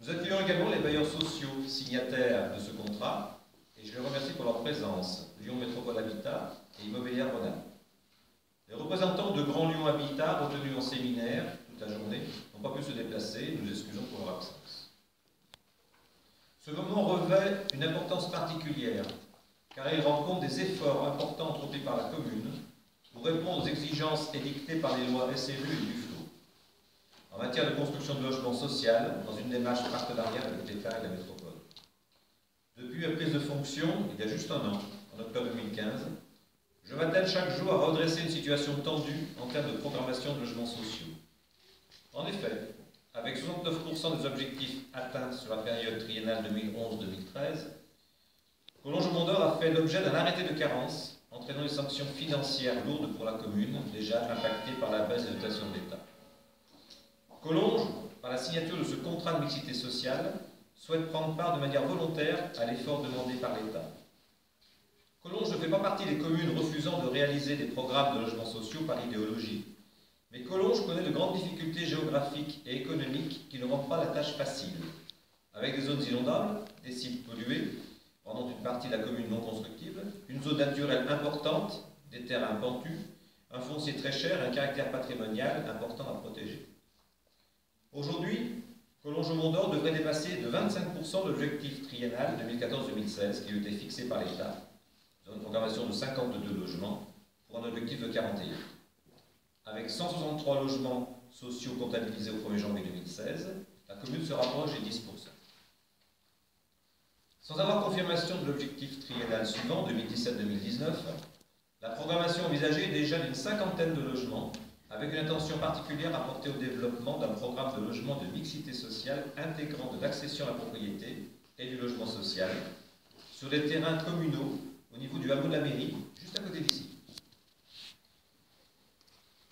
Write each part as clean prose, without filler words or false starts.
Nous accueillons également les bailleurs sociaux signataires de ce contrat et je les remercie pour leur présence, Lyon Métropole Habitat et Immobilière Rhône-Alpes. Les représentants de Grand Lyon Habitat, retenus en séminaire toute la journée, n'ont pas pu se déplacer, nous excusons pour leur absence. Ce moment revêt une importance particulière, car il rend compte des efforts importants entrepris par la commune pour répondre aux exigences édictées par les lois SRU et DUFLO en matière de construction de logements sociaux dans une démarche partenariale avec l'État et la métropole. Depuis ma prise de fonction, il y a juste un an, en octobre 2015, je m'attelle chaque jour à redresser une situation tendue en termes de programmation de logements sociaux. En effet, avec 69% des objectifs atteints sur la période triennale 2011-2013, Collonges-Mont-d'Or a fait l'objet d'un arrêté de carence, entraînant des sanctions financières lourdes pour la commune, déjà impactée par la baisse des dotations de l'État. Collonges, par la signature de ce contrat de mixité sociale, souhaite prendre part de manière volontaire à l'effort demandé par l'État. Collonges ne fait pas partie des communes refusant de réaliser des programmes de logements sociaux par idéologie. Mais Collonges connaît de grandes difficultés géographiques et économiques qui ne rendent pas la tâche facile, avec des zones inondables, des sites pollués, pendant une partie de la commune non constructible, une zone naturelle importante, des terrains pentus, un foncier très cher et un caractère patrimonial important à protéger. Aujourd'hui, Collonges-Mont-d'Or devrait dépasser de 25% l'objectif triennal 2014-2016 qui a été fixé par l'État, dans une programmation de 52 logements, pour un objectif de 41. Avec 163 logements sociaux comptabilisés au 1er janvier 2016, la commune se rapproche des 10%. Sans avoir confirmation de l'objectif triennal suivant, 2017-2019, la programmation envisagée est déjà d'une cinquantaine de logements, avec une attention particulière apportée au développement d'un programme de logement de mixité sociale intégrant de l'accession à la propriété et du logement social sur des terrains communaux au niveau du hameau de la mairie, juste à côté d'ici.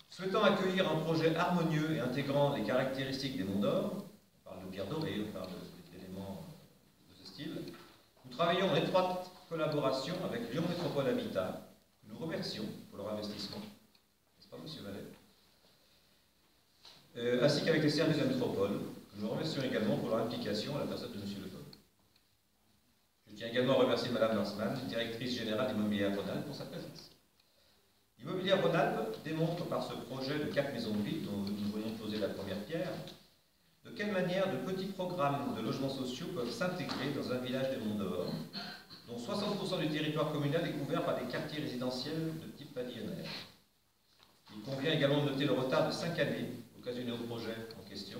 Souhaitant accueillir un projet harmonieux et intégrant les caractéristiques des Monts d'Or, on parle de pierre dorée, on parle d'éléments de ce style, nous travaillons en étroite collaboration avec Lyon Métropole Habitat, que nous remercions pour leur investissement, n'est-ce pas, monsieur Vallet, ainsi qu'avec les services de la métropole, que nous remercions également pour leur implication à la personne de monsieur Le Pen. Je tiens également à remercier madame Lansman, directrice générale d'Immobilière Rhône-Alpes, pour sa présence. Immobilière Rhône-Alpes démontre par ce projet de 4 maisons de ville dont nous venons de poser la première pierre, de quelle manière de petits programmes de logements sociaux peuvent s'intégrer dans un village des Monts d'Or, dont 60% du territoire communal est couvert par des quartiers résidentiels de type pavillonnaire. Il convient également de noter le retard de 5 années occasionné au projet en question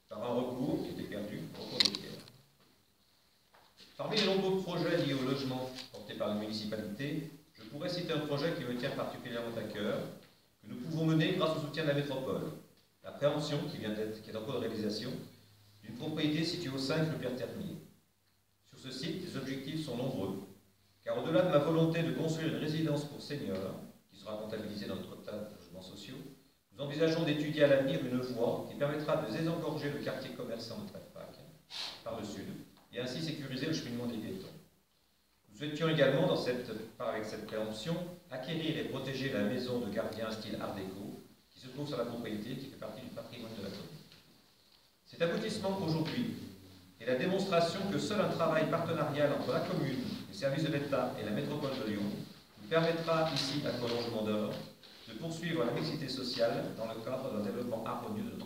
par un recours qui était perdu, recours des pierres. Parmi les nombreux projets liés au logement portés par la municipalité, je pourrais citer un projet qui me tient particulièrement à cœur, que nous pouvons mener grâce au soutien de la métropole. La préemption, qui est en cours de réalisation, d'une propriété située au 5 Le Pierre-Termier. Sur ce site, les objectifs sont nombreux, car au-delà de ma volonté de construire une résidence pour seniors, qui sera comptabilisée dans notre tas de logements sociaux, nous envisageons d'étudier à l'avenir une voie qui permettra de désengorger le quartier commerçant de Trépac par le sud et ainsi sécuriser le cheminement des piétons. Nous souhaitions également, avec cette préemption, acquérir et protéger la maison de gardien style art déco qui se trouve sur la propriété qui fait partie du patrimoine de la commune. Cet aboutissement aujourd'hui est la démonstration que seul un travail partenarial entre la commune, les services de l'État et la métropole de Lyon nous permettra ici, à Collonges-Mont-d'Or, de poursuivre la mixité sociale dans le cadre d'un développement harmonieux de notre